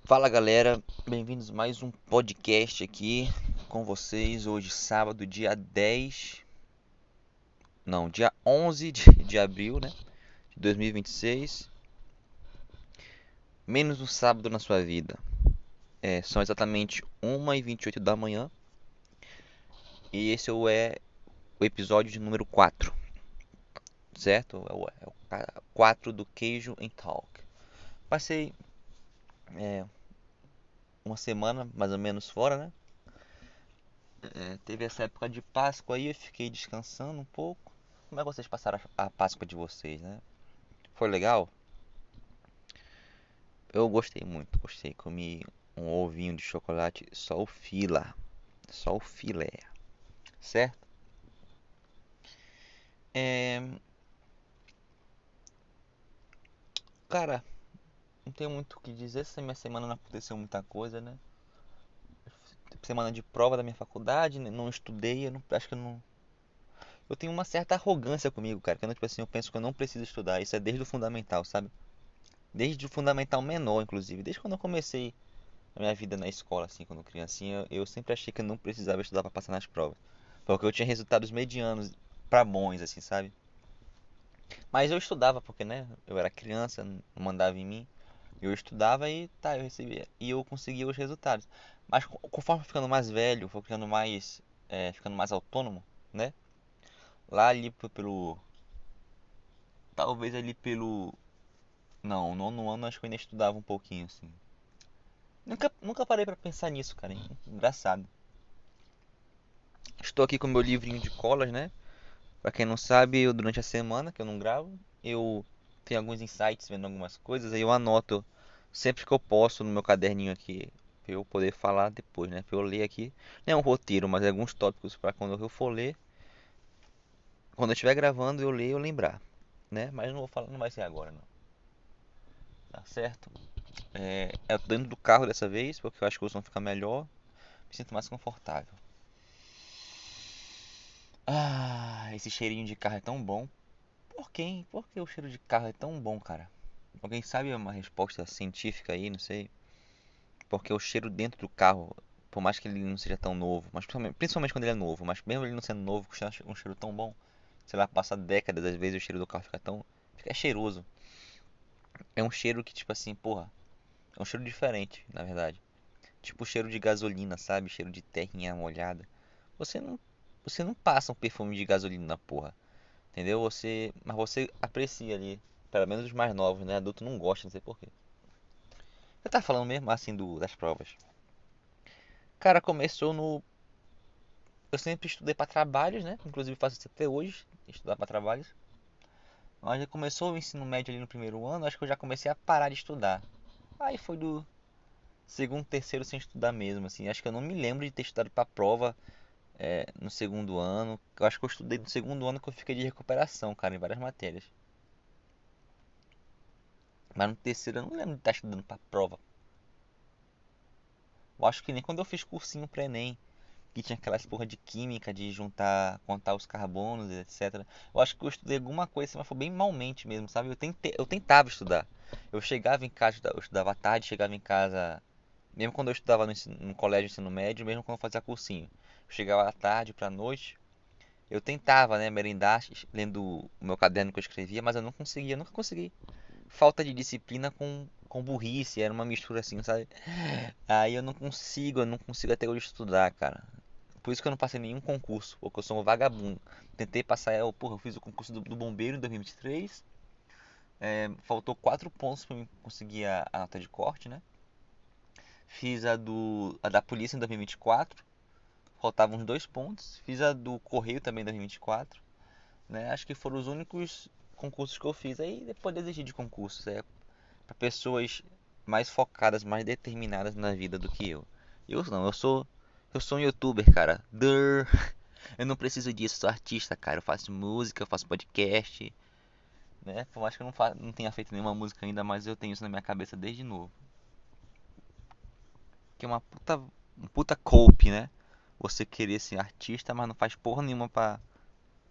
Fala galera, bem-vindos a mais um podcast aqui com vocês. Hoje, sábado, dia 10, não, dia 11 de abril, né? De 2026. Menos um sábado na sua vida. São exatamente 1h28 da manhã e esse é o episódio de número 4, certo? É o 4 do Queijo em Talk. Passei uma semana mais ou menos fora, né? Teve essa época de Páscoa aí, eu fiquei descansando um pouco. Como é que vocês passaram a Páscoa de vocês, né? Foi legal? Eu gostei muito, gostei. Comi um ovinho de chocolate, só o fila, só o filé, certo? É, cara, não tenho muito o que dizer. Essa minha semana não aconteceu muita coisa, né? Semana de prova da minha faculdade, né? Não estudei, eu não, acho que eu não. Eu tenho uma certa arrogância comigo, cara. Que eu, tipo assim, eu penso que eu não preciso estudar. Isso é desde o fundamental, sabe? Desde o fundamental menor, inclusive. Desde quando eu comecei a minha vida na escola, assim, quando criancinha, eu sempre achei que eu não precisava estudar para passar nas provas. Porque eu tinha resultados medianos pra bons, assim, sabe? Mas eu estudava porque, né, eu era criança, não mandava em mim. Eu estudava e tá, eu recebia. E eu conseguia os resultados. Mas conforme ficando mais velho, vou ficando mais autônomo, né? Lá ali pelo, talvez ali pelo, não, nono ano acho que eu ainda estudava um pouquinho, assim. Nunca parei pra pensar nisso, cara, hein? Engraçado. Estou aqui com meu livrinho de colas, né? Pra quem não sabe, eu durante a semana que eu não gravo, eu tenho alguns insights vendo algumas coisas, aí eu anoto sempre que eu posso no meu caderninho aqui, pra eu poder falar depois, né? Pra eu ler aqui. Não é um roteiro, mas é alguns tópicos para quando eu for ler, quando eu estiver gravando, eu ler e eu lembrar, né? Mas não vou falar, não vai ser agora, não. Tá certo? Eu tô dentro do carro dessa vez, porque eu acho que o som fica melhor, me sinto mais confortável. Ah, esse cheirinho de carro é tão bom. Por quê, hein? Por que o cheiro de carro é tão bom, cara? Alguém sabe uma resposta científica aí? Não sei. Porque o cheiro dentro do carro, por mais que ele não seja tão novo, mas principalmente quando ele é novo, mas mesmo ele não sendo novo, com um cheiro tão bom, sei lá, passa décadas, às vezes o cheiro do carro fica cheiroso. É um cheiro que, tipo assim, porra, é um cheiro diferente, na verdade. Tipo o cheiro de gasolina, sabe? Cheiro de terrinha molhada. Você não, você não passa um perfume de gasolina na porra, entendeu? Mas você aprecia ali. Pelo menos os mais novos, né? Adulto não gosta, não sei porquê. Você tá falando mesmo assim das provas? Cara, começou no. Eu sempre estudei pra trabalhos, né? Inclusive faço isso até hoje, estudar pra trabalhos. Mas já começou o ensino médio ali no primeiro ano, acho que eu já comecei a parar de estudar. Aí foi do segundo, terceiro sem estudar mesmo, assim. Acho que eu não me lembro de ter estudado pra prova no segundo ano. Eu acho que eu estudei no segundo ano que eu fiquei de recuperação, cara, em várias matérias. Mas no terceiro eu não lembro de estar estudando pra prova. Eu acho que nem quando eu fiz cursinho pra Enem, que tinha aquelas porra de química, de juntar, contar os carbonos, etc. Eu acho que eu estudei alguma coisa, assim, mas foi bem malmente mesmo, sabe? Eu tentava estudar. Eu chegava em casa, eu estudava à tarde, chegava em casa, mesmo quando eu estudava no colégio ensino médio, mesmo quando eu fazia cursinho. Eu chegava à tarde pra noite, eu tentava, né, merendar, lendo o meu caderno que eu escrevia, mas eu não conseguia, nunca consegui. Falta de disciplina com burrice, era uma mistura assim, sabe? Aí eu não consigo até hoje estudar, cara. Por isso que eu não passei nenhum concurso, porque eu sou um vagabundo. Tentei passar, eu fiz o concurso do bombeiro em 2023. Faltou 4 pontos pra eu conseguir a nota de corte, né? Fiz a da polícia em 2024. Faltavam uns 2 pontos. Fiz a do correio também em 2024. Né? Acho que foram os únicos concursos que eu fiz. Aí depois desisti de concursos. Para pessoas mais focadas, mais determinadas na vida do que eu. Eu não, eu sou um youtuber, cara. Durr. Eu não preciso disso, sou artista, cara. Eu faço música, eu faço podcast, né? Por mais que eu não tenha feito nenhuma música ainda, mas eu tenho isso na minha cabeça desde novo. Que é um puta cope, né? Você querer ser artista, mas não faz porra nenhuma pra.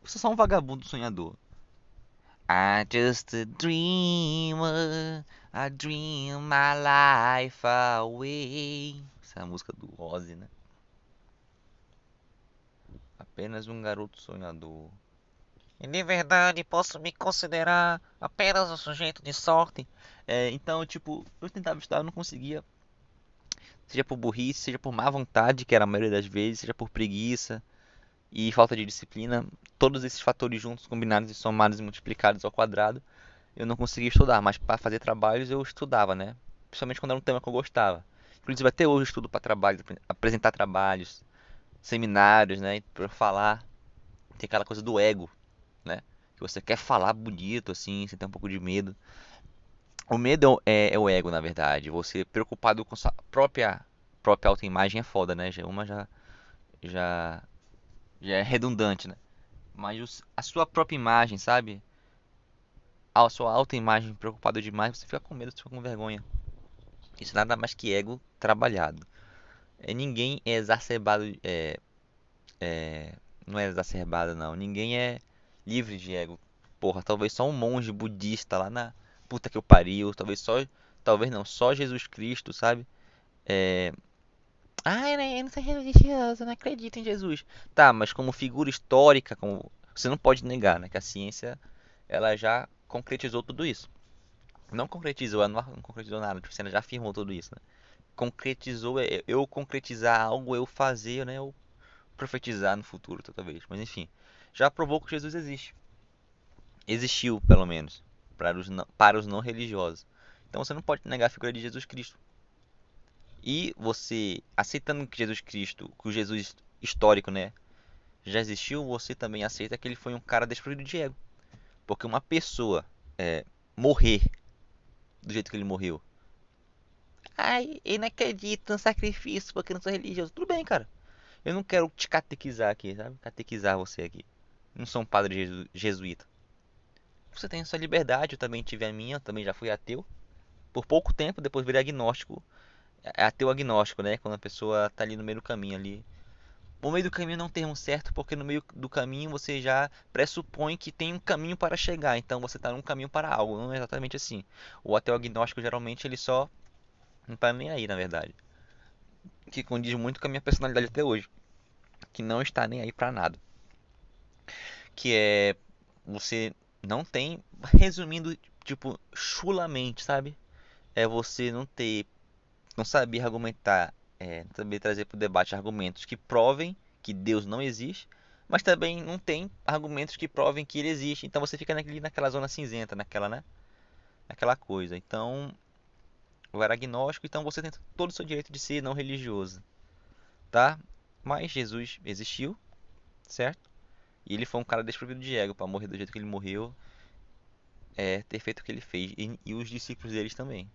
Você é só um vagabundo sonhador. I just a dreamer, I dream my life away. Essa é a música do Ozzy, né? Apenas um garoto sonhador. E de verdade posso me considerar apenas um sujeito de sorte. Então, tipo, eu tentava estudar, eu não conseguia. Seja por burrice, seja por má vontade, que era a maioria das vezes, seja por preguiça e falta de disciplina. Todos esses fatores juntos, combinados e somados e multiplicados ao quadrado, eu não conseguia estudar. Mas para fazer trabalhos eu estudava, né? Principalmente quando era um tema que eu gostava. Inclusive até hoje eu estudo para trabalho, apresentar trabalhos, seminários, né? Para falar. Tem aquela coisa do ego, né? Que você quer falar bonito, assim, você tem um pouco de medo. O medo é o ego, na verdade. Você preocupado com sua própria autoimagem é foda, né? Já, já é redundante, né? Mas a sua própria imagem, sabe? A sua autoimagem preocupado demais, você fica com medo, você fica com vergonha. Isso nada mais que ego trabalhado. Ninguém é exacerbado, não é exacerbado não. Ninguém é livre de ego. Porra, talvez só um monge budista lá na puta que eu pariu, talvez não, só Jesus Cristo, sabe? É, eu não sou religioso, eu não acredito em Jesus. Tá, mas como figura histórica, como você não pode negar, né, que a ciência ela já concretizou tudo isso. Não concretizou, ela não concretizou nada, tipo, ela já afirmou tudo isso, né? Concretizou é eu concretizar algo, eu fazer, né, eu profetizar no futuro, talvez. Mas enfim, já provou que Jesus existe. Existiu, pelo menos, para os não religiosos. Então você não pode negar a figura de Jesus Cristo. E você, aceitando que Jesus Cristo, que o Jesus histórico, né, já existiu, você também aceita que ele foi um cara desprovido de ego. Porque uma pessoa morrer do jeito que ele morreu. Ai, eu não acredito no sacrifício porque eu não sou religioso. Tudo bem, cara. Eu não quero te catequizar aqui, sabe? Catequizar você aqui. Não sou um padre jesuíta. Você tem a sua liberdade, eu também tive a minha, eu também já fui ateu. Por pouco tempo, depois virei agnóstico. Ateu agnóstico, né? Quando a pessoa tá ali no meio do caminho ali. O meio do caminho não tem um certo, porque no meio do caminho você já pressupõe que tem um caminho para chegar. Então você está num caminho para algo. Não é exatamente assim. O ateu agnóstico geralmente ele só não tá nem aí, na verdade. Que condiz muito com a minha personalidade até hoje. Que não está nem aí para nada. Que é você não tem, resumindo, tipo, chulamente, sabe? É você não saber argumentar, não saber trazer para o debate argumentos que provem que Deus não existe, mas também não tem argumentos que provem que ele existe. Então você fica naquela zona cinzenta, naquela, né? Naquela coisa. Então, eu era agnóstico, então você tem todo o seu direito de ser não religioso, tá? Mas Jesus existiu, certo? E ele foi um cara desprovido de ego para morrer do jeito que ele morreu, ter feito o que ele fez. E os discípulos deles também.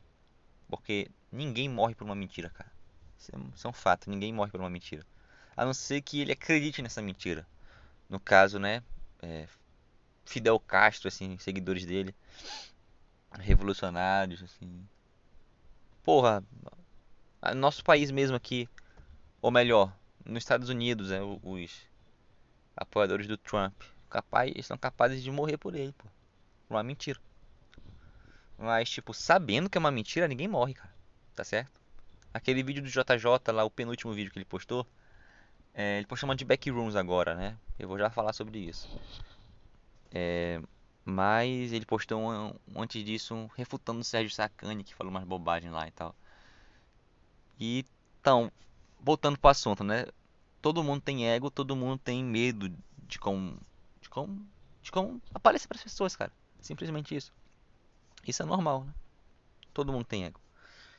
Porque ninguém morre por uma mentira, cara. Isso é um fato, ninguém morre por uma mentira. A não ser que ele acredite nessa mentira. No caso, né? é, Fidel Castro, assim, seguidores dele, revolucionários, assim. Porra, nosso país mesmo aqui, ou melhor, nos Estados Unidos, os apoiadores do Trump, são capazes de morrer por ele, pô, por uma mentira. Mas, tipo, sabendo que é uma mentira, ninguém morre, cara. Tá certo? Aquele vídeo do JJ lá, o penúltimo vídeo que ele postou, ele postou uma de Backrooms agora, né? Eu vou já falar sobre isso. Mas ele postou antes disso refutando o Sérgio Sacani, que falou umas bobagens lá e tal. E então, voltando pro assunto, né? Todo mundo tem ego, todo mundo tem medo de como, de como, de como aparecer para as pessoas, cara. Simplesmente isso. Isso é normal, né? Todo mundo tem ego.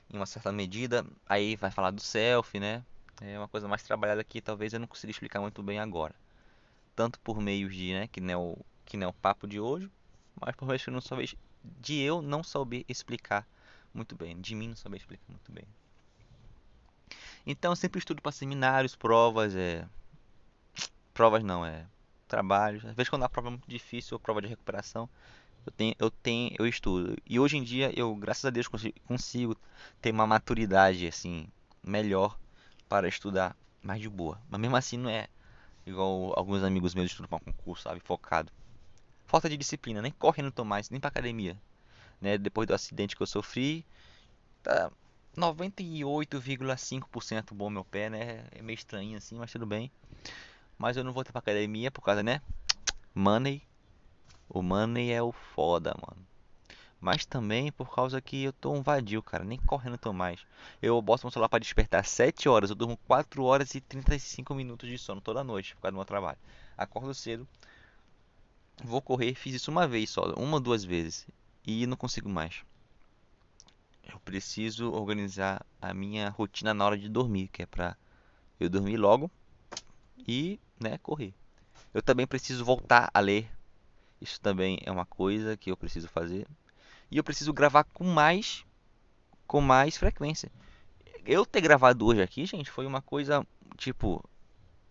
Em uma certa medida, aí vai falar do selfie, né? É uma coisa mais trabalhada que talvez eu não consiga explicar muito bem agora. Tanto por meios de, né, que nem o papo de hoje, mas por meios que eu não souber, de eu não saber explicar muito bem, de mim não saber explicar muito bem. Então eu sempre estudo para seminários, provas, provas não, trabalhos. Às vezes quando a prova é muito difícil ou prova de recuperação, eu estudo. E hoje em dia eu, graças a Deus, consigo ter uma maturidade assim melhor para estudar mais de boa. Mas mesmo assim não é igual alguns amigos meus estudam para concurso, sabe, focado. Falta de disciplina, nem correndo tô mais, nem pra academia, né? Depois do acidente que eu sofri, tá 98,5% bom meu pé, né? É meio estranho assim, mas tudo bem. Mas eu não voltei pra academia por causa, né? Money. O money é o foda, mano. Mas também por causa que eu tô um vadio, cara. Nem correndo tô mais. Eu boto meu celular pra despertar 7 horas. Eu durmo 4 horas e 35 minutos de sono toda noite por causa do meu trabalho. Acordo cedo, vou correr. Fiz isso uma vez só, uma ou duas vezes. E não consigo mais. Eu preciso organizar a minha rotina na hora de dormir, que é pra eu dormir logo e, né, correr. Eu também preciso voltar a ler. Isso também é uma coisa que eu preciso fazer. E eu preciso gravar com mais frequência. Eu ter gravado hoje aqui, gente, foi uma coisa, tipo,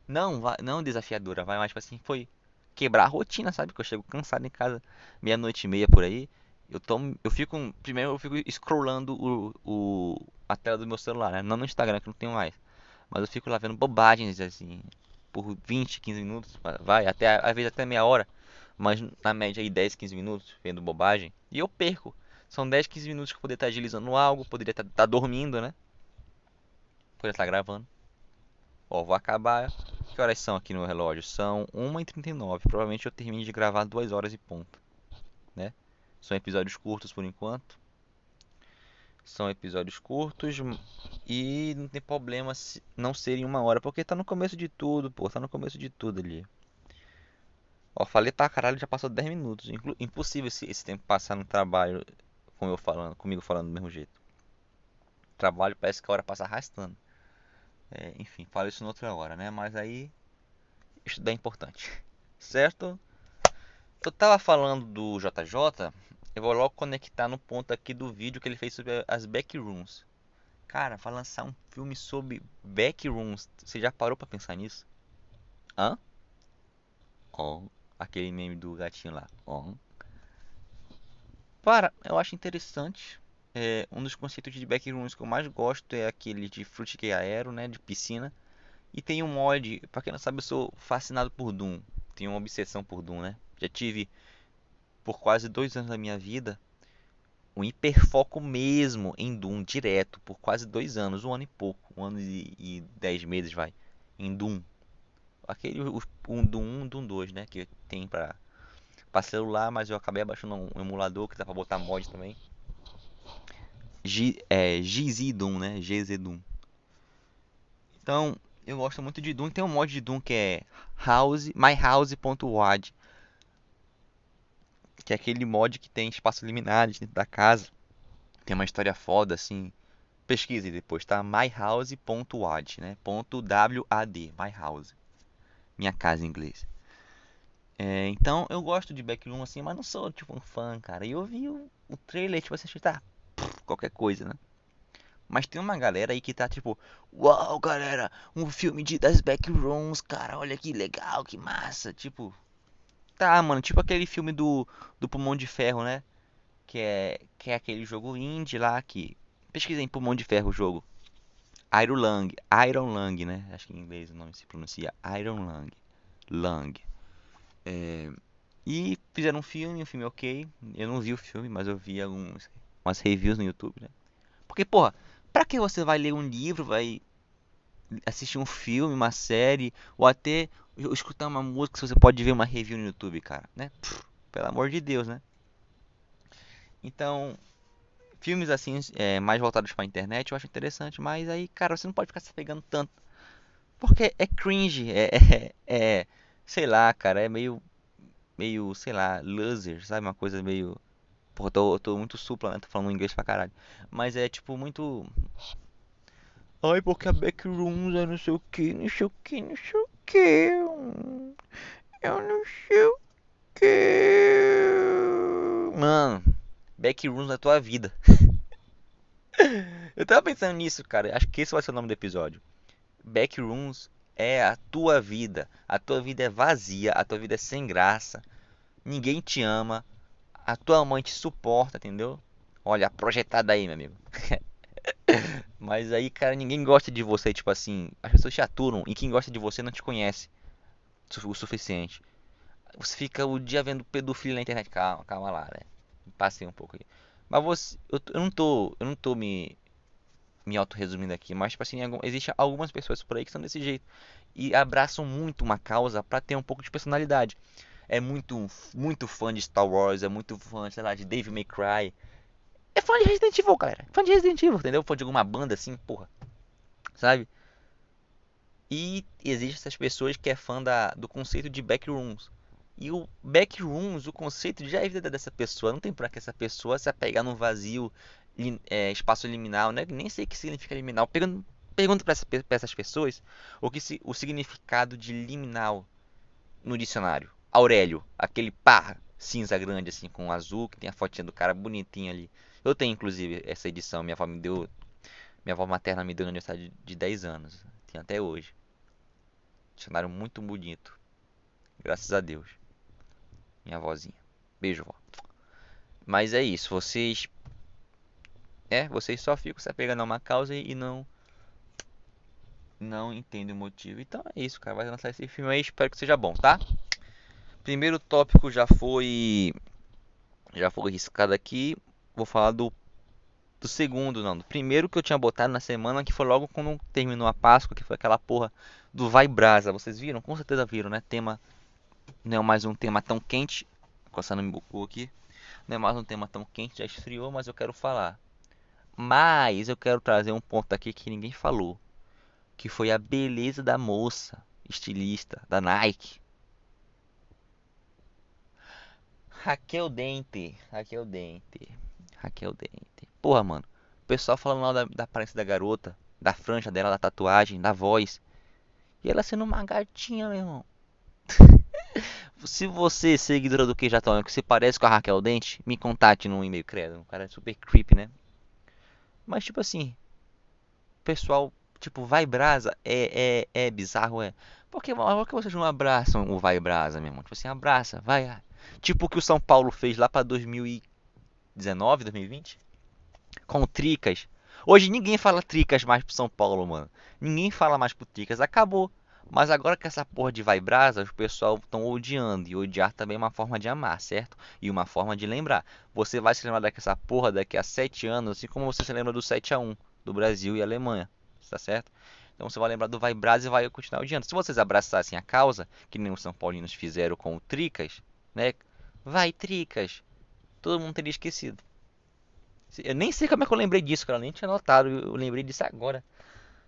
não desafiadora, vai, mas tipo assim, foi quebrar a rotina, sabe? Que eu chego cansado em casa, meia-noite e meia por aí. Primeiro eu fico scrollando a tela do meu celular, né? Não no Instagram, que eu não tenho mais. Mas eu fico lá vendo bobagens, assim, por 20, 15 minutos, vai, até, às vezes até meia hora. Mas na média aí 10, 15 minutos vendo bobagem. E eu perco. São 10, 15 minutos que eu poderia estar agilizando algo, poderia estar dormindo, né? Poderia estar gravando. Ó, vou acabar. Que horas são aqui no relógio? São 1h39. Provavelmente eu termine de gravar 2 horas e ponto, né? São episódios curtos por enquanto. São episódios curtos e não tem problema se não serem uma hora, porque tá no começo de tudo, pô. Tá no começo de tudo ali. Ó, falei pra caralho, já passou 10 minutos. Impossível esse tempo passar no trabalho comigo falando do mesmo jeito. Trabalho parece que a hora passa arrastando. Enfim, falo isso noutra hora, né? Mas aí, estudar é importante. Certo? Eu tava falando do JJ, eu vou logo conectar no ponto aqui do vídeo que ele fez sobre as backrooms. Cara, vai lançar um filme sobre backrooms. Você já parou pra pensar nisso? Hã? Ó, aquele meme do gatinho lá. Ó. Para, eu acho interessante. Um dos conceitos de backrooms que eu mais gosto é aquele de Fruitique Aero, né, de piscina. E tem um mod, pra quem não sabe, eu sou fascinado por Doom. Tenho uma obsessão por Doom, né? Já tive por quase 2 anos da minha vida um hiperfoco mesmo em Doom, direto, por quase 2 anos, um ano e pouco, 1 ano e 10 meses, vai, em Doom. Um Doom 1, Doom 2, né, que tem pra celular, mas eu acabei abaixando um emulador que dá pra botar mod também. GZ Doom, né, GZ Doom. Então, eu gosto muito de Doom. Tem um mod de Doom que é myhouse.wad, que é aquele mod que tem espaço liminares dentro da casa. Tem uma história foda, assim. Pesquise depois, tá? myhouse.wad, né? .wad, myhouse. Minha casa em inglês. Então, eu gosto de Backroom, assim, mas não sou, tipo, um fã, cara. E eu vi o trailer, tipo, você tá, qualquer coisa, né? Mas tem uma galera aí que tá, tipo, uau, galera, um filme das Backrooms, cara, olha que legal, que massa. Tipo, tá, mano, tipo aquele filme do Pulmão de Ferro, né? Que é aquele jogo indie lá que... Pesquisa em Pulmão de Ferro o jogo. Iron Lung, Iron Lung, né? Acho que em inglês o nome se pronuncia Iron Lung. Lung. E fizeram um filme ok. Eu não vi o filme, mas eu vi umas reviews no YouTube, né? Porque, porra, pra que você vai ler um livro, vai assistir um filme, uma série, ou até escutar uma música se você pode ver uma review no YouTube, cara, né? Pelo amor de Deus, né? Então, filmes assim, mais voltados pra internet, eu acho interessante, mas aí, cara, você não pode ficar se pegando tanto. Porque é cringe, sei lá, cara, é meio, sei lá, loser, sabe? Uma coisa meio. Pô, eu tô muito supla, né? Tô falando inglês pra caralho. Mas é tipo muito. Ai, porque a Backrooms é não sei o que, não sei o que, não sei o que. Eu não sei o que. Mano, Backrooms na tua vida. Eu tava pensando nisso, cara. Acho que esse vai ser o nome do episódio. Backrooms é a tua vida. A tua vida é vazia, a tua vida é sem graça. Ninguém te ama. A tua mãe te suporta, entendeu? Olha, projetada aí, meu amigo. Mas aí, cara, ninguém gosta de você, tipo assim, as pessoas te aturam e quem gosta de você não te conhece o suficiente. você fica o dia vendo pedofilia na internet. Calma, calma lá, né? Passei um pouco aí. Mas eu não tô me auto-resumindo aqui, mas tipo assim, existem algumas pessoas por aí que são desse jeito e abraçam muito uma causa pra ter um pouco de personalidade. É muito fã de Star Wars, é muito fã, sei lá, de Devil May Cry. É fã de Resident Evil, galera. Fã de Resident Evil, entendeu? Fã de alguma banda assim, porra, sabe? E existe essas pessoas que é fã do conceito de backrooms. E o backrooms, o conceito já é vida dessa pessoa. Não tem pra que essa pessoa se apegar num vazio, espaço liminal, né? Nem sei o que significa liminal. Pergunta pra essas pessoas o significado de liminal no dicionário. Aurélio, aquele pá cinza grande assim com azul, que tem a fotinha do cara bonitinho ali. Eu tenho inclusive essa edição, minha avó materna me deu no aniversário de 10 anos. Tem até hoje. Dicionário muito bonito. Graças a Deus. Minha vozinha. Beijo, vó. Mas é isso. Vocês só ficam se apegando a uma causa e não entendem o motivo. Então é isso, cara. Vai lançar esse filme aí. Espero que seja bom, tá? Primeiro tópico já foi riscado aqui. Vou falar do segundo, não. Do primeiro que eu tinha botado na semana, que foi logo quando terminou a Páscoa, que foi aquela porra do Vai Brasa. Vocês viram? Com certeza viram, né? Tema. Não é mais um tema tão quente. Coçando meu cu aqui. Não é mais um tema tão quente, já esfriou, mas eu quero falar. Mas eu quero trazer um ponto aqui que ninguém falou, que foi a beleza da moça estilista da Nike. Raquel Dente, Raquel Dente, Raquel Dente. Porra, mano. O pessoal falando mal da aparência da garota, da franja dela, da tatuagem, da voz. E ela sendo uma gatinha, meu irmão. Se você, seguidora do QJ Atômico, se parece com a Raquel Dente, me contate no e-mail, credo. O cara é super creepy, né? Mas, tipo assim, o pessoal, tipo, vai brasa, é bizarro, é. Por que vocês não abraçam o vai brasa, meu irmão? Tipo assim, abraça, vai. Tipo o que o São Paulo fez lá pra 2019, 2020, com o Tricas. Hoje ninguém fala Tricas mais pro São Paulo, mano. Ninguém fala mais pro Tricas, acabou. Mas agora que essa porra de vai brasa, o pessoal estão odiando. E odiar também é uma forma de amar, certo? E uma forma de lembrar. Você vai se lembrar dessa porra daqui a 7 anos, assim como você se lembra do 7-1 do Brasil e Alemanha. Tá certo? Então você vai lembrar do Vai Brasa e vai continuar odiando. Se vocês abraçassem a causa, que nem os São Paulinos fizeram com o Tricas, né? Vai, Tricas. Todo mundo teria esquecido. Eu nem sei como é que eu lembrei disso, cara. Eu nem tinha notado. Eu lembrei disso agora.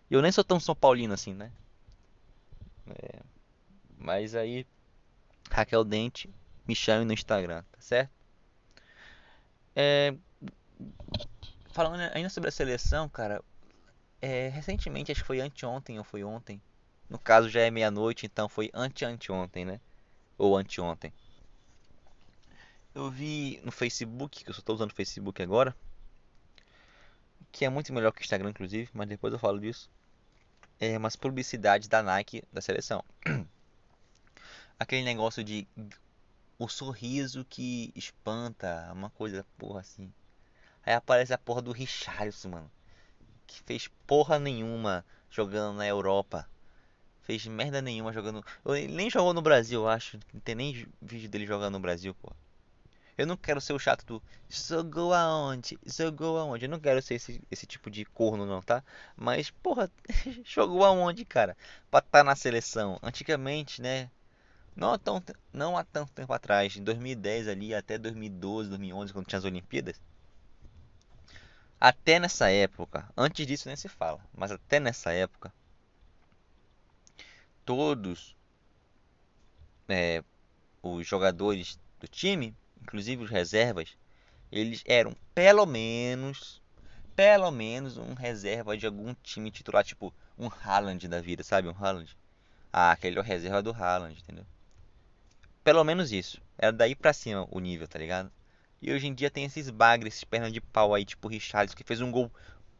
E eu nem sou tão São Paulino assim, né? Mas aí, Raquel Dente, me chame no Instagram, tá certo? É, falando ainda sobre a seleção, cara, recentemente, acho que foi anteontem ou foi ontem. No caso já é meia-noite, então foi anteontem, né? Ou anteontem. Eu vi no Facebook, que eu só tô usando o Facebook agora, que é muito melhor que o Instagram, inclusive, mas depois eu falo disso. É umas publicidades da Nike da seleção. Aquele negócio de o sorriso que espanta, uma coisa porra assim. Aí aparece a porra do Richarlison, mano, que fez porra nenhuma jogando na Europa. Fez merda nenhuma jogando. Ele nem jogou no Brasil, eu acho. Não tem nem vídeo dele jogando no Brasil, pô. Eu não quero ser o chato do jogou aonde? Jogou aonde? Eu não quero ser esse tipo de corno, não, tá? Mas, porra, jogou aonde, cara? Pra estar na seleção. Antigamente, né? Não há tanto tempo atrás, em 2010 ali até 2012, 2011, quando tinha as Olimpíadas. Até nessa época, antes disso nem se fala, mas até nessa época, todos os jogadores do time, inclusive os reservas, eles eram pelo menos um reserva de algum time titular, tipo um Haaland da vida, sabe? Um Haaland. Ah, aquele é o reserva do Haaland, entendeu? Pelo menos isso. Era daí pra cima o nível, tá ligado? E hoje em dia tem esses bagres, esses pernas de pau aí, tipo o Richarlison, que fez um gol,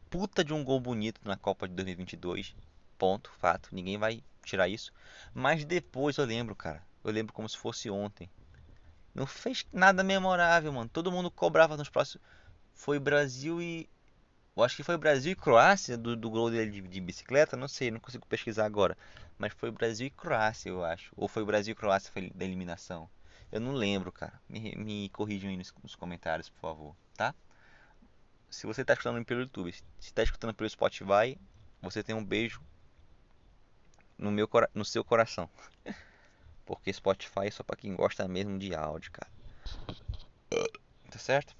puta de um gol bonito na Copa de 2022. Ponto, fato. Ninguém vai tirar isso. Mas depois eu lembro, cara. Eu lembro como se fosse ontem. Não fez nada memorável, mano. Todo mundo cobrava nos próximos. Foi Brasil e. Eu acho que foi Brasil e Croácia do gol dele de bicicleta. Não sei, não consigo pesquisar agora. Mas foi Brasil e Croácia, eu acho. Ou foi Brasil e Croácia foi da eliminação. Eu não lembro, cara. Me corrijam aí nos comentários, por favor, tá? Se você tá escutando pelo YouTube, se tá escutando pelo Spotify, você tem um beijo no seu coração. Porque Spotify é só pra quem gosta mesmo de áudio, cara. Tá certo?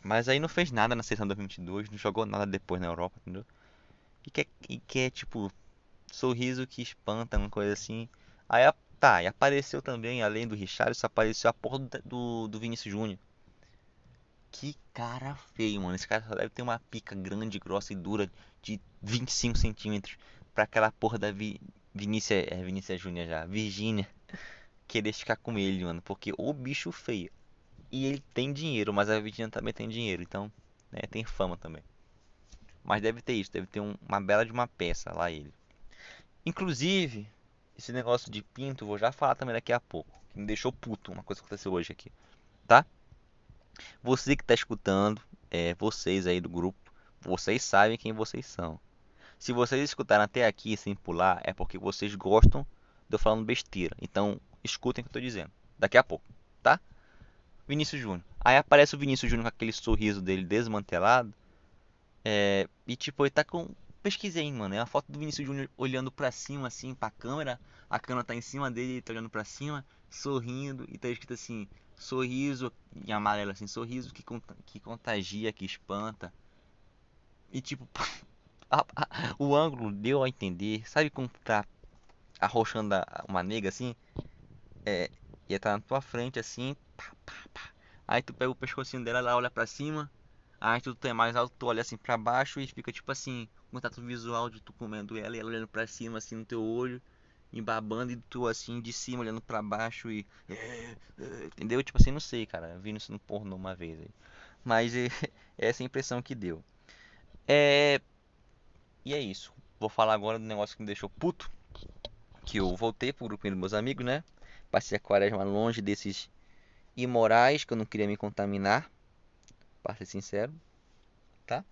Mas aí não fez nada na sessão 2022, não jogou nada depois na Europa, entendeu? E quer tipo, sorriso que espanta, uma coisa assim. Aí, tá, e apareceu também, além do Richarlison, apareceu a porra do Vinícius Júnior. Que cara feio, mano. Esse cara só deve ter uma pica grande, grossa e dura de 25 centímetros pra aquela porra da Vinícius Júnior já, Virgínia, querer ficar com ele, mano. Porque o bicho feio. E ele tem dinheiro, mas a Virgínia também tem dinheiro, então, né, tem fama também. Mas deve ter isso, deve ter uma bela de uma peça lá ele. Inclusive, esse negócio de pinto, vou já falar também daqui a pouco. Que me deixou puto, uma coisa que aconteceu hoje aqui, tá? Você que tá escutando, vocês aí do grupo, vocês sabem quem vocês são. Se vocês escutaram até aqui sem pular, é porque vocês gostam de eu falando besteira. Então, escutem o que eu tô dizendo. Daqui a pouco, tá? Vinícius Júnior. Aí aparece o Vinícius Júnior com aquele sorriso dele desmantelado. E tipo, ele tá com. Pesquisei, mano. É uma foto do Vinícius Júnior olhando pra cima, assim, pra câmera. A câmera tá em cima dele, ele tá olhando pra cima, sorrindo. E tá escrito assim: sorriso, em amarelo, assim, sorriso que contagia, que espanta. E tipo, o ângulo deu a entender. Sabe como tá arrochando uma nega assim? É, ia tá na tua frente assim. Pá, pá, pá. Aí tu pega o pescocinho dela, ela olha pra cima. Aí tu é mais alto, tu olha assim pra baixo e fica tipo assim, um contato visual de tu comendo ela e ela olhando pra cima assim no teu olho, e babando e tu assim de cima olhando pra baixo entendeu? Tipo assim, não sei, cara, vi isso no pornô uma vez aí. Mas é essa a impressão que deu. É, e é isso. Vou falar agora do negócio que me deixou puto, que eu voltei pro grupinho dos meus amigos, né? Passei a quaresma longe desses imorais que eu não queria me contaminar, pra ser sincero, tá?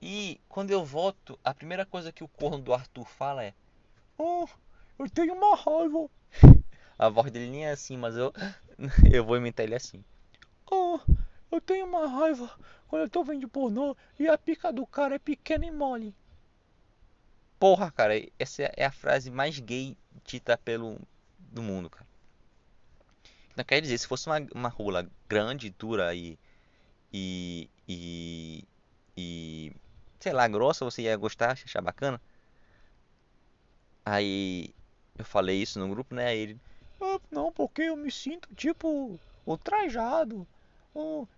E quando eu volto, a primeira coisa que o corno do Arthur fala é: Oh, eu tenho uma raiva. A voz dele nem é assim, mas eu vou imitar ele assim. Oh, eu tenho uma raiva quando eu tô vendo pornô e a pica do cara é pequena e mole. Porra, cara, essa é a frase mais gay dita pelo do mundo, cara. Não quer dizer, se fosse uma rola grande, dura e, e sei lá, grossa, você ia gostar, achar bacana. Aí eu falei isso no grupo, né? Aí ele, "Ah, não, porque eu me sinto tipo ultrajado.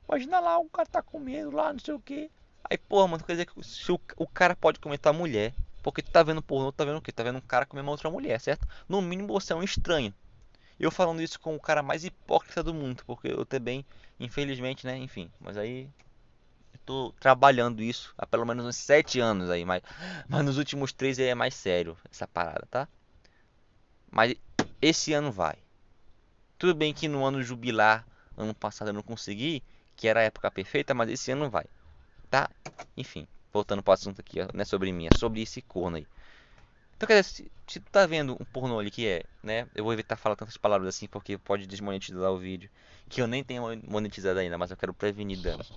Imagina lá, o cara tá comendo lá, não sei o que. Aí, porra, mano, quer dizer que se o cara pode comer tua mulher, porque tu tá vendo pornô, tá vendo o quê? Tá vendo um cara comer uma outra mulher, certo? No mínimo você é um estranho. Eu falando isso com o cara mais hipócrita do mundo, porque eu também, infelizmente, né? Enfim, mas aí eu tô trabalhando isso há pelo menos uns 7 anos aí, mas nos últimos 3 aí é mais sério essa parada, tá? Mas esse ano vai. Tudo bem que no ano jubilar, ano passado eu não consegui, que era a época perfeita, mas esse ano vai, tá? Enfim, voltando pro assunto aqui, não é sobre mim, é sobre esse corno aí. Então, quer dizer, se tu tá vendo um pornô ali que né? Eu vou evitar falar tantas palavras assim porque pode desmonetizar o vídeo. Que eu nem tenho monetizado ainda, mas eu quero prevenir danos.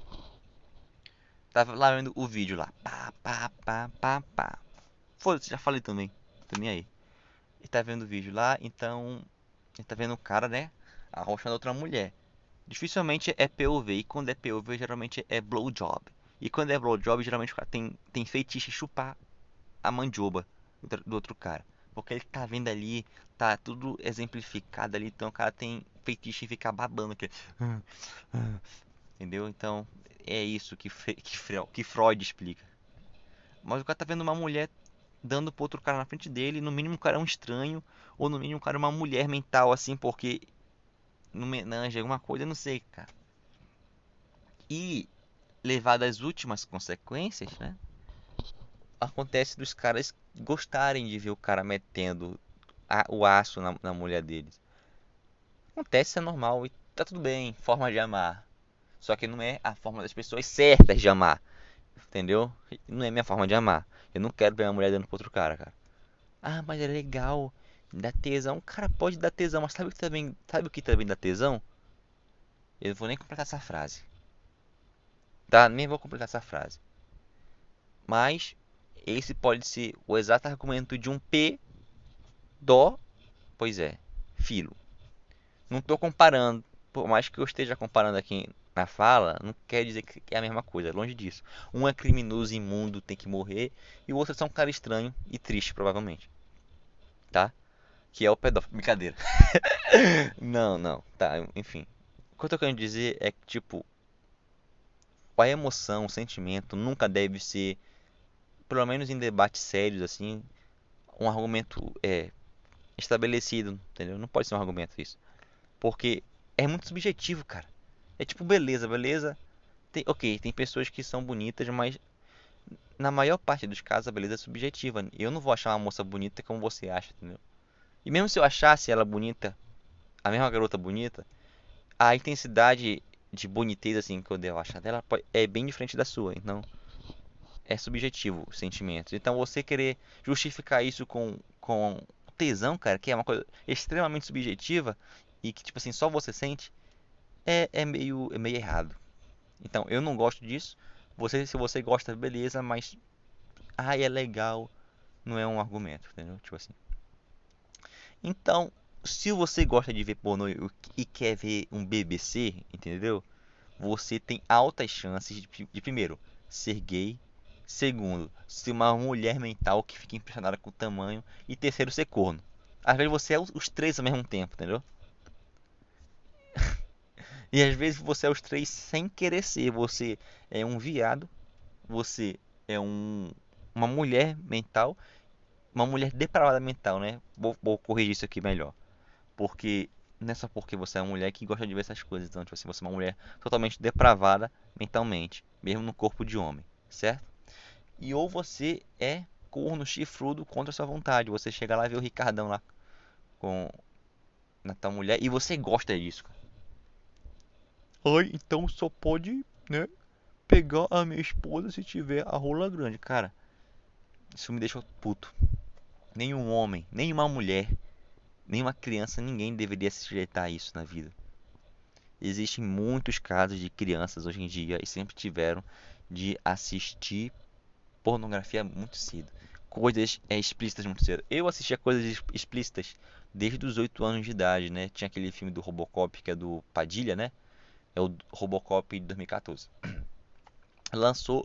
Tava lá vendo o vídeo lá. Pá, pá, pá, pá, pá. Foda-se, já falei também. Tô nem aí. Ele tá vendo o vídeo lá, então. Ele tá vendo o cara, né? Arrochando outra mulher. Dificilmente é POV. E quando é POV, geralmente é blowjob. E quando é blowjob, geralmente o cara tem feitiço em chupar a mandioba do outro cara. Porque ele tá vendo ali, tá tudo exemplificado ali. Então o cara tem feitiço em ficar babando. Entendeu? Então é isso que Freud explica. Mas o cara tá vendo uma mulher dando pro outro cara na frente dele. No mínimo o cara é um estranho. Ou no mínimo o cara é uma mulher mental assim, porque no menage alguma coisa, eu não sei, cara. E levado às últimas consequências, né? Acontece dos caras gostarem de ver o cara metendo o aço na mulher deles. Acontece, é normal e tá tudo bem, forma de amar. Só que não é a forma das pessoas certas de amar, entendeu? Não é minha forma de amar. Eu não quero ver uma mulher dando pra outro cara, cara. Ah, mas é legal. Dá tesão, cara, pode dar tesão, mas sabe o que também dá tesão? Eu não vou nem completar essa frase, tá? Nem vou completar essa frase. Mas esse pode ser o exato argumento de um dó, pois é, filo. Não tô comparando, por mais que eu esteja comparando aqui na fala, não quer dizer que é a mesma coisa, longe disso. Um é criminoso imundo, tem que morrer, e o outro é só um cara estranho e triste, provavelmente, tá? Que é o pedófilo. Brincadeira. Não, não, tá, enfim. O que eu tô querendo dizer é que, tipo, a emoção, o sentimento nunca deve ser, pelo menos em debates sérios, assim, um argumento estabelecido, entendeu? Não pode ser um argumento isso. Porque é muito subjetivo, cara. É tipo, beleza, beleza. Ok, tem pessoas que são bonitas, mas na maior parte dos casos a beleza é subjetiva. Eu não vou achar uma moça bonita como você acha, entendeu? E mesmo se eu achasse ela bonita, a mesma garota bonita, a intensidade de boniteza assim que eu devo achar dela é bem diferente da sua. Então, é subjetivo os sentimentos. Então, você querer justificar isso com tesão, cara, que é uma coisa extremamente subjetiva e que, tipo assim, só você sente, é meio errado. Então, eu não gosto disso. Se você gosta, beleza, mas, é legal, não é um argumento, entendeu? Tipo assim. Então, se você gosta de ver pornô e quer ver um BBC, entendeu? Você tem altas chances de primeiro, ser gay. Segundo, ser uma mulher mental que fica impressionada com o tamanho. E terceiro, ser corno. Às vezes você é os três ao mesmo tempo, entendeu? E às vezes você é os três sem querer ser. Você é um viado, você é uma mulher mental, uma mulher depravada mental, né? Vou corrigir isso aqui melhor. Porque não é só porque você é uma mulher que gosta de ver essas coisas. Então, tipo assim, você é uma mulher totalmente depravada mentalmente, mesmo no corpo de homem, certo? E ou você é corno chifrudo contra a sua vontade. Você chega lá e vê o Ricardão lá com na tua mulher e você gosta disso, cara. Ai, então só pode, né, pegar a minha esposa se tiver a rola grande. Cara, isso me deixa puto. Nenhum homem, nenhuma mulher, nenhuma criança, ninguém deveria se sujeitar a isso na vida. Existem muitos casos de crianças hoje em dia, e sempre tiveram, de assistir pornografia muito cedo. Coisas explícitas muito cedo. Eu assistia coisas explícitas desde os 8 anos de idade, né? Tinha aquele filme do Robocop, que é do Padilha, né? É o Robocop de 2014. Lançou,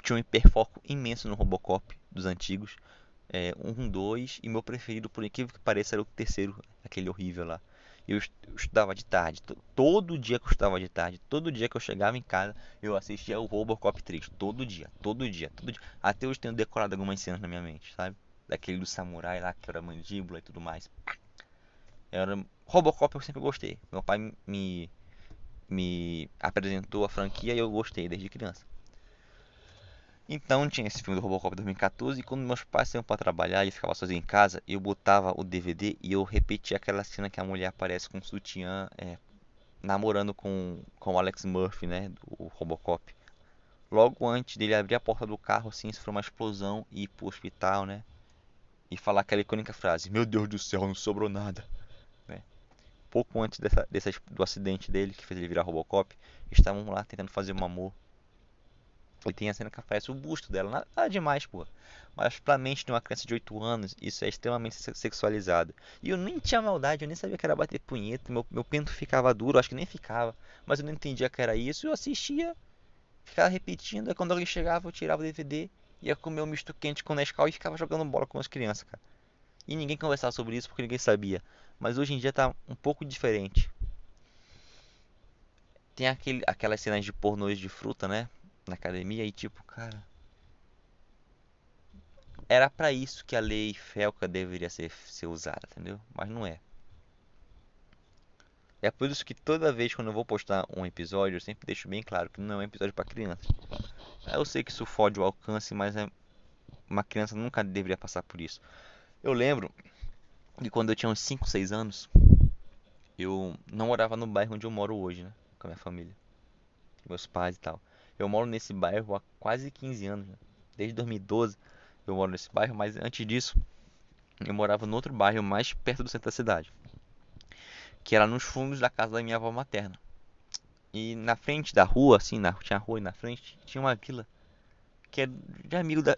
tinha um hiperfoco imenso no Robocop dos antigos. Um, dois, e meu preferido, por incrível que pareça, era o terceiro, aquele horrível lá. Eu estudava de tarde, todo dia que eu estudava de tarde, todo dia que eu chegava em casa, eu assistia o Robocop 3, todo dia, todo dia, todo dia. Até hoje tenho decorado algumas cenas na minha mente, sabe? Daquele do samurai lá, que era mandíbula e tudo mais. Robocop eu sempre gostei. Meu pai me apresentou a franquia e eu gostei desde criança. Então tinha esse filme do Robocop 2014 e quando meus pais saíam para trabalhar e eu ficava sozinho em casa, eu botava o DVD e eu repetia aquela cena que a mulher aparece com o sutiã namorando com o Alex Murphy, né, do Robocop. Logo antes dele abrir a porta do carro, assim, sofreu uma explosão e ir pro hospital, né, e falar aquela icônica frase: Meu Deus do céu, não sobrou nada, né. Pouco antes do acidente dele, que fez ele virar Robocop, estavam lá tentando fazer um amor. E tem a cena que aparece o busto dela. Nada demais, pô. Mas pra mente de uma criança de 8 anos, isso é extremamente sexualizado. E eu nem tinha maldade, eu nem sabia que era bater punheta. Meu pinto ficava duro, acho que nem ficava. Mas eu não entendia que era isso. Eu assistia, ficava repetindo. Aí quando alguém chegava, eu tirava o DVD, ia comer um misto quente com Nescau e ficava jogando bola com as crianças, cara. E ninguém conversava sobre isso porque ninguém sabia. Mas hoje em dia tá um pouco diferente. Tem aquelas cenas de pornôs de fruta, né? Na academia e tipo, cara, era pra isso que a lei Felca deveria ser usada, entendeu? Mas não é. É por isso que toda vez quando eu vou postar um episódio, eu sempre deixo bem claro que não é um episódio pra criança. Eu sei que isso fode o alcance, mas uma criança nunca deveria passar por isso. Eu lembro de quando eu tinha uns 5, 6 anos, eu não morava no bairro onde eu moro hoje, né? Com a minha família, com meus pais e tal. Eu moro nesse bairro há quase 15 anos, né? Desde 2012 eu moro nesse bairro, mas antes disso Eu morava no outro bairro, mais perto do centro da cidade, que era nos fundos da casa da minha avó materna. E na frente da rua, assim, tinha a rua e na frente tinha uma vila que é de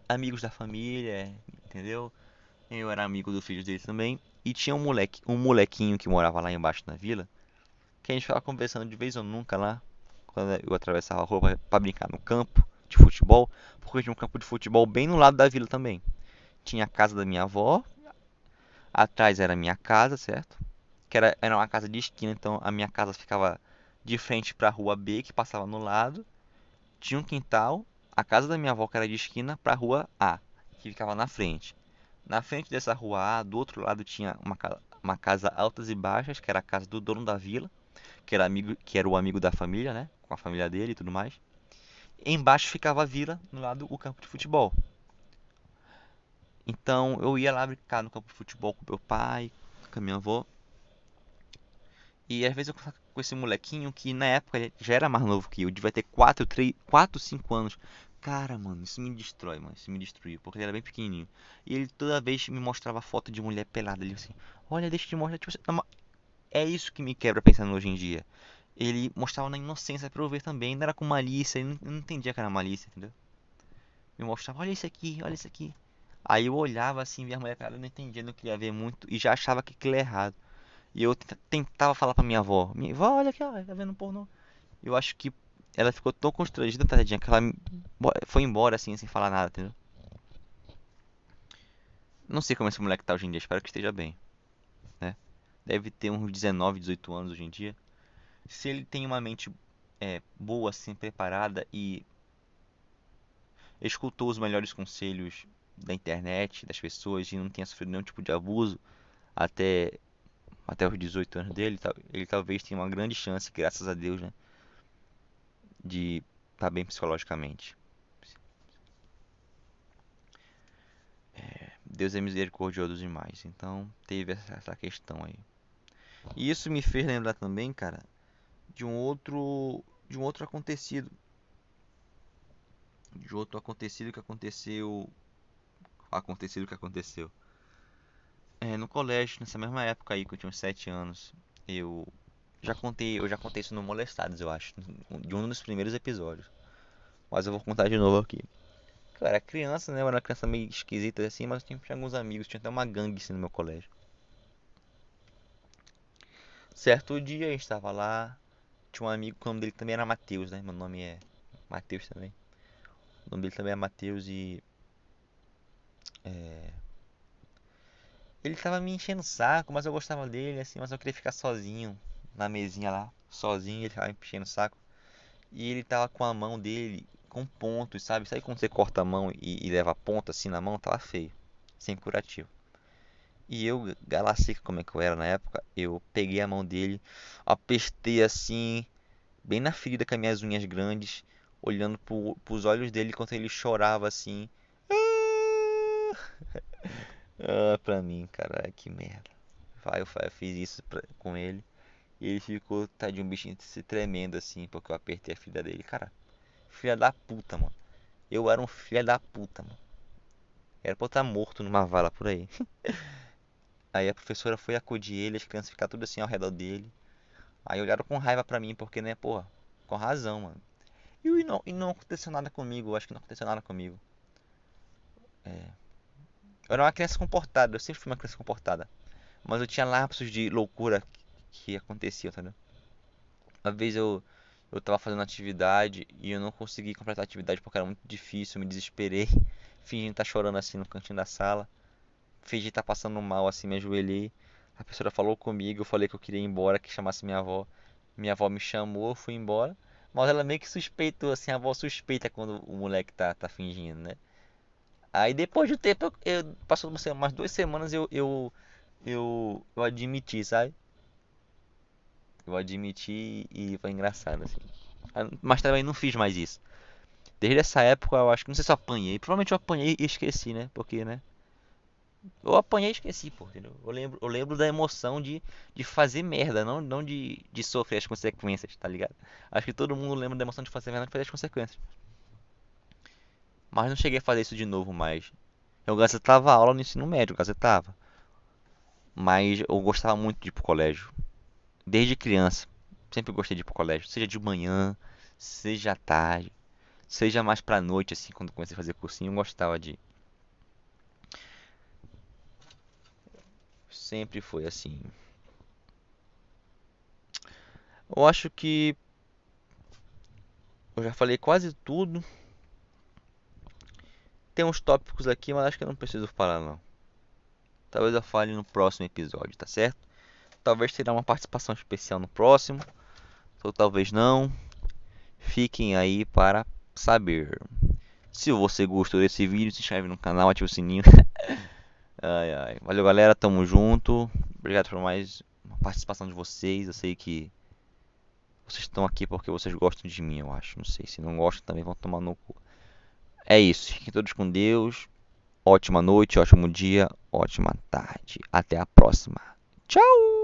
amigos da família, entendeu? Eu era amigo dos filhos deles também. E tinha um molequinho que morava lá embaixo na vila, que a gente ficava conversando de vez ou nunca lá, quando eu atravessava a rua pra brincar no campo de futebol, porque tinha um campo de futebol bem no lado da vila também. Tinha a casa da minha avó, atrás era a minha casa, certo? Era uma casa de esquina, então a minha casa ficava de frente pra rua B, que passava no lado. Tinha um quintal, a casa da minha avó que era de esquina pra rua A, que ficava na frente. Na frente dessa rua A, do outro lado tinha uma casa altas e baixas, que era a casa do dono da vila, que era o amigo da família, né? Com a família dele e tudo mais. Embaixo ficava a vila, no lado o campo de futebol. Então eu ia lá brincar no campo de futebol com meu pai, com a minha avó. E às vezes eu ficava com esse molequinho que na época ele já era mais novo que eu, devia ter 4, 5 anos. Cara, mano, isso me destrói, mano, isso me destruiu, porque ele era bem pequenininho. E ele toda vez me mostrava foto de mulher pelada, ele assim, olha, deixa eu te mostrar, tipo, é isso que me quebra pensando hoje em dia. Ele mostrava na inocência pra eu ver também, não era com malícia, eu não entendia que era malícia, entendeu? Me mostrava, olha isso aqui, olha isso aqui. Aí eu olhava assim, via a mulher pelada, eu não entendia, não queria ver muito, e já achava que aquilo é errado. E eu tentava falar pra minha avó, olha aqui, ó, tá vendo pornô? Eu acho que ela ficou tão constrangida, tadinha, que ela foi embora assim, sem falar nada, entendeu? Não sei como esse moleque tá hoje em dia, espero que esteja bem, né? Deve ter uns 19, 18 anos hoje em dia. Se ele tem uma mente boa, assim, preparada e escutou os melhores conselhos da internet, das pessoas e não tenha sofrido nenhum tipo de abuso até, até os 18 anos dele, ele talvez tenha uma grande chance, graças a Deus, né? De estar bem psicologicamente. Deus é misericordioso demais. Então teve essa questão aí. E isso me fez lembrar também, cara, de um outro acontecido, de outro acontecido que aconteceu. No colégio, nessa mesma época aí que eu tinha uns 7 anos, eu eu já contei isso no Molestados, eu acho, de um dos primeiros episódios. Mas eu vou contar de novo aqui. Eu era criança, né? Eu era uma criança meio esquisita assim, mas eu tinha alguns amigos, tinha até uma gangue assim no meu colégio. Certo dia a gente estava lá, tinha um amigo, o nome dele também era Matheus, né? Meu nome é Matheus também. O nome dele também é Matheus e ele tava me enchendo o saco, mas eu gostava dele, assim, mas eu queria ficar sozinho na mesinha lá, sozinho, ele tava me enchendo o saco. E ele tava com a mão dele com pontos, sabe? Sabe quando você corta a mão e leva ponta assim na mão? Tava feio, sem curativo. E eu, gala seca como é que eu era na época, eu peguei a mão dele, apestei assim, bem na ferida com as minhas unhas grandes, olhando pros olhos dele enquanto ele chorava assim. Pra mim, cara, que merda. Eu fiz isso com ele. E ele ficou, tadinho, um bichinho se tremendo assim, porque eu apertei a filha dele. Cara, filha da puta, mano. Eu era um filho da puta, mano. Era pra eu estar morto numa vala por aí. Aí a professora foi acudir ele, as crianças ficaram tudo assim ao redor dele. Aí olharam com raiva pra mim, porque, né, porra, com razão, mano. E não aconteceu nada comigo, eu acho que não aconteceu nada comigo. Eu era uma criança comportada, eu sempre fui uma criança comportada. Mas eu tinha lapsos de loucura que aconteciam, entendeu? Uma vez eu tava fazendo atividade e eu não consegui completar a atividade porque era muito difícil, eu me desesperei. Fingindo estar chorando assim no cantinho da sala. Fingi estar passando mal assim, me ajoelhei. A professora falou comigo, eu falei que eu queria ir embora, que chamasse minha avó. Minha avó me chamou, eu fui embora. Mas ela meio que suspeitou, assim, a avó suspeita quando o moleque tá fingindo, né? Aí depois do tempo, passou umas 2 semanas eu admiti, sabe? Eu admiti e foi engraçado, assim. Mas também não fiz mais isso. Desde essa época eu acho que não sei se eu apanhei. Provavelmente eu apanhei e esqueci, né? Porque, né? Eu apanhei e esqueci, pô, entendeu? Eu lembro da emoção de fazer merda, não de sofrer as consequências, tá ligado? Acho que todo mundo lembra da emoção de fazer merda e de fazer as consequências. Mas não cheguei a fazer isso de novo mais. Eu gazetava aula no ensino médio, gazetava. Mas eu gostava muito de ir pro colégio. Desde criança. Sempre gostei de ir pro colégio. Seja de manhã, seja à tarde, seja mais pra noite, assim, quando comecei a fazer cursinho, eu gostava de ir. Sempre foi assim. Eu acho que eu já falei quase tudo. Tem uns tópicos aqui, mas acho que eu não preciso falar não. Talvez eu fale no próximo episódio, tá certo? Talvez terá uma participação especial no próximo, ou talvez não. Fiquem aí para saber. Se você gostou desse vídeo, se inscreve no canal, ativa o sininho. Ai, ai. Valeu, galera. Tamo junto. Obrigado por mais uma participação de vocês. Eu sei que vocês estão aqui porque vocês gostam de mim, eu acho. Não sei. Se não gostam, também vão tomar no cu. É isso. Fiquem todos com Deus. Ótima noite, ótimo dia, ótima tarde. Até a próxima. Tchau!